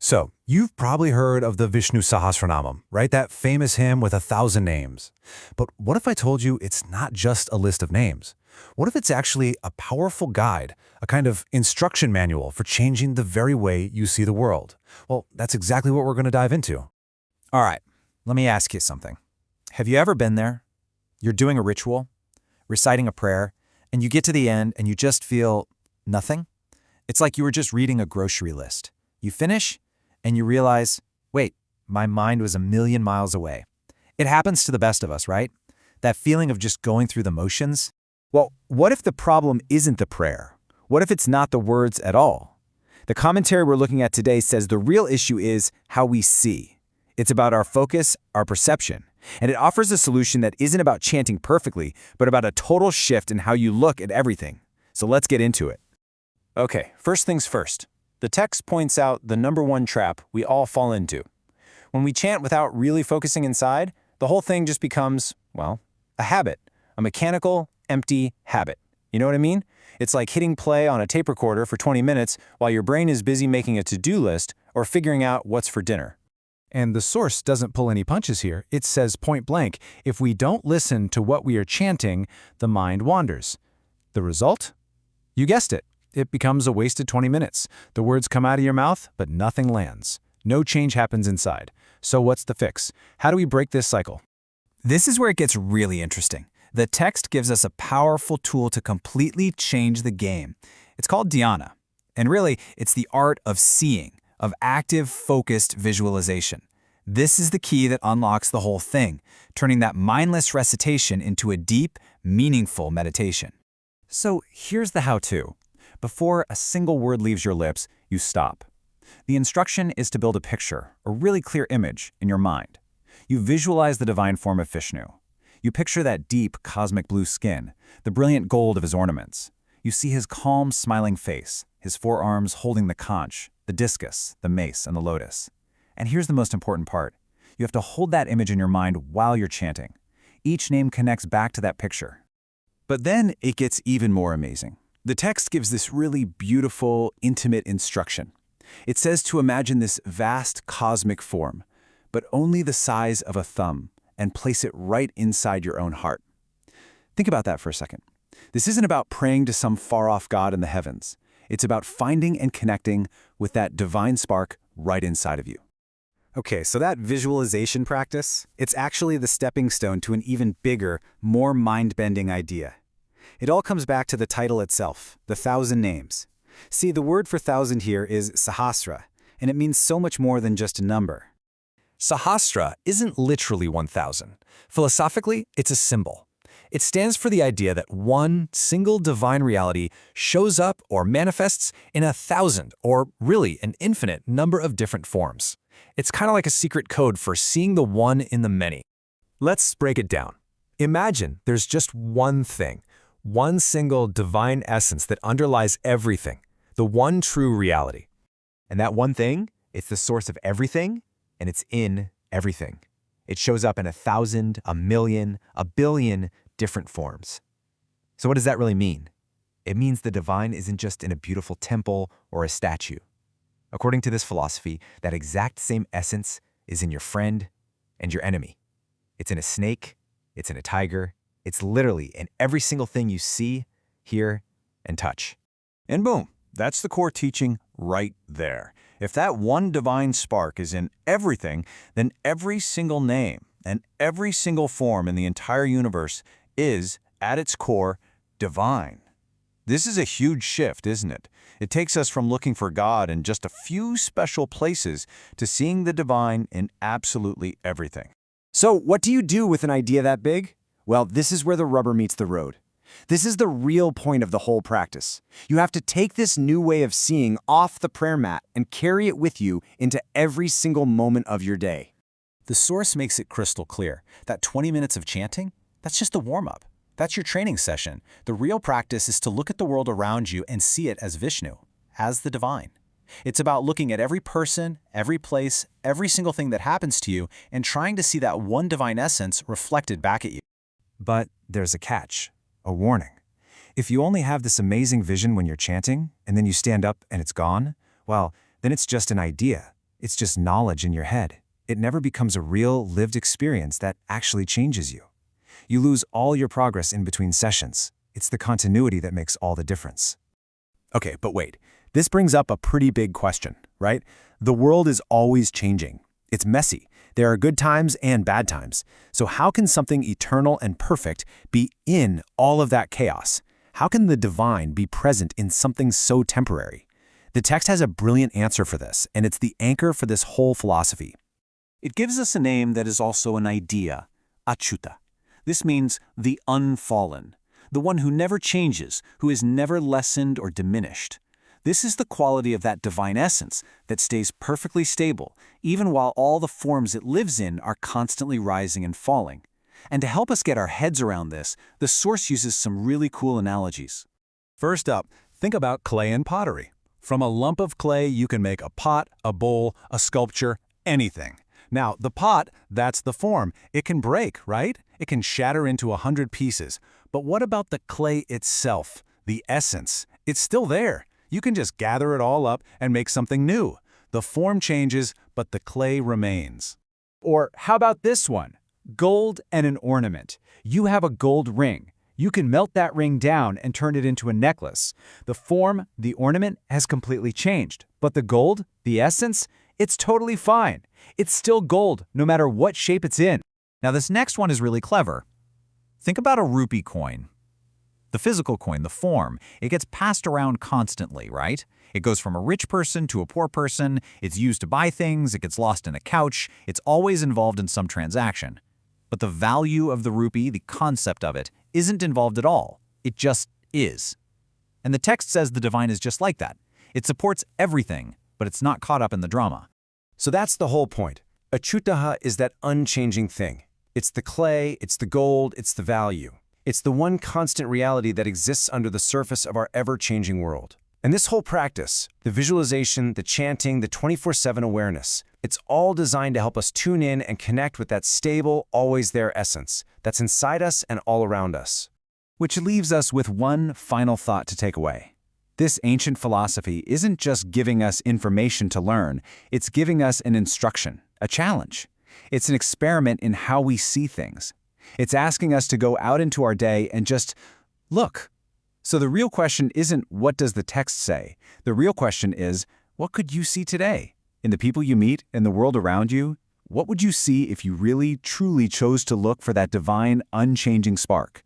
So, you've probably heard of the Vishnu Sahasranamam, right? That famous hymn with 1,000 names. But what if I told you it's not just a list of names? What if it's actually a powerful guide, a kind of instruction manual for changing the very way you see the world? Well, that's exactly what we're going to dive into. All right, let me ask you something. Have you ever been there? You're doing a ritual, reciting a prayer, and you get to the end and you just feel nothing? It's like you were just reading a grocery list. You finish, and you realize, wait, my mind was a million miles away. It happens to the best of us, right? That feeling of just going through the motions. Well, what if the problem isn't the prayer? What if it's not the words at all? The commentary we're looking at today says the real issue is how we see. It's about our focus, our perception, and it offers a solution that isn't about chanting perfectly, but about a total shift in how you look at everything. So let's get into it. Okay, first things first. The text points out the number one trap we all fall into. When we chant without really focusing inside, the whole thing just becomes, well, a habit, a mechanical, empty habit. You know what I mean? It's like hitting play on a tape recorder for 20 minutes while your brain is busy making a to-do list or figuring out what's for dinner. And the source doesn't pull any punches here. It says point blank, if we don't listen to what we are chanting, the mind wanders. The result? You guessed it. It becomes a wasted 20 minutes. The words come out of your mouth, but nothing lands. No change happens inside. So what's the fix? How do we break this cycle? This is where it gets really interesting. The text gives us a powerful tool to completely change the game. It's called dhyana. And really, it's the art of seeing, of active, focused visualization. This is the key that unlocks the whole thing, turning that mindless recitation into a deep, meaningful meditation. So here's the how-to. Before a single word leaves your lips, you stop. The instruction is to build a picture, a really clear image, in your mind. You visualize the divine form of Vishnu. You picture that deep, cosmic blue skin, the brilliant gold of his ornaments. You see his calm, smiling face, his forearms holding the conch, the discus, the mace, and the lotus. And here's the most important part. You have to hold that image in your mind while you're chanting. Each name connects back to that picture. But then it gets even more amazing. The text gives this really beautiful, intimate instruction. It says to imagine this vast cosmic form, but only the size of a thumb, and place it right inside your own heart. Think about that for a second. This isn't about praying to some far-off God in the heavens. It's about finding and connecting with that divine spark right inside of you. Okay, so that visualization practice, it's actually the stepping stone to an even bigger, more mind-bending idea. It all comes back to the title itself, the 1,000 names. See, the word for 1,000 here is sahasra, and it means so much more than just a number. Sahasra isn't literally 1,000. Philosophically, it's a symbol. It stands for the idea that one single divine reality shows up or manifests in 1,000, or really an infinite number of different forms. It's kind of like a secret code for seeing the one in the many. Let's break it down. Imagine there's just one thing, one single divine essence that underlies everything, the one true reality. And that one thing, it's the source of everything, and it's in everything. It shows up in 1,000, a million, a billion different forms. So what does that really mean? It means the divine isn't just in a beautiful temple or a statue. According to this philosophy, that exact same essence is in your friend and your enemy. It's in a snake, it's in a tiger, it's literally in every single thing you see, hear, and touch. And boom, that's the core teaching right there. If that one divine spark is in everything, then every single name and every single form in the entire universe is, at its core, divine. This is a huge shift, isn't it? It takes us from looking for God in just a few special places to seeing the divine in absolutely everything. So what do you do with an idea that big? Well, this is where the rubber meets the road. This is the real point of the whole practice. You have to take this new way of seeing off the prayer mat and carry it with you into every single moment of your day. The source makes it crystal clear. That 20 minutes of chanting, that's just the warm-up. That's your training session. The real practice is to look at the world around you and see it as Vishnu, as the divine. It's about looking at every person, every place, every single thing that happens to you and trying to see that one divine essence reflected back at you. But there's a catch, a warning. If you only have this amazing vision when you're chanting, and then you stand up and it's gone, well, then it's just an idea. It's just knowledge in your head. It never becomes a real, lived experience that actually changes you. You lose all your progress in between sessions. It's the continuity that makes all the difference. Okay, but wait. This brings up a pretty big question, right? The world is always changing. It's messy. There are good times and bad times. So how can something eternal and perfect be in all of that chaos? How can the divine be present in something so temporary? The text has a brilliant answer for this, and it's the anchor for this whole philosophy. It gives us a name that is also an idea, Achyuta. This means the unfallen, the one who never changes, who is never lessened or diminished. This is the quality of that divine essence that stays perfectly stable, even while all the forms it lives in are constantly rising and falling. And to help us get our heads around this, the source uses some really cool analogies. First up, think about clay and pottery. From a lump of clay, you can make a pot, a bowl, a sculpture, anything. Now, the pot, that's the form. It can break, right? It can shatter into 100 pieces. But what about the clay itself, the essence? It's still there. You can just gather it all up and make something new. The form changes, but the clay remains. Or how about this one? Gold and an ornament. You have a gold ring. You can melt that ring down and turn it into a necklace. The form, the ornament, has completely changed. But the gold, the essence, it's totally fine. It's still gold, no matter what shape it's in. Now this next one is really clever. Think about a rupee coin. The physical coin, the form, it gets passed around constantly, right? It goes from a rich person to a poor person, it's used to buy things, it gets lost in a couch, it's always involved in some transaction. But the value of the rupee, the concept of it, isn't involved at all. It just is. And the text says the divine is just like that. It supports everything, but it's not caught up in the drama. So that's the whole point. Achyutaha is that unchanging thing. It's the clay, it's the gold, it's the value. It's the one constant reality that exists under the surface of our ever-changing world. And this whole practice, the visualization, the chanting, the 24/7 awareness, it's all designed to help us tune in and connect with that stable, always-there essence that's inside us and all around us. Which leaves us with one final thought to take away. This ancient philosophy isn't just giving us information to learn, it's giving us an instruction, a challenge. It's an experiment in how we see things. It's asking us to go out into our day and just look. So the real question isn't what does the text say? The real question is, what could you see today? In the people you meet, in the world around you? What would you see if you really, truly chose to look for that divine, unchanging spark?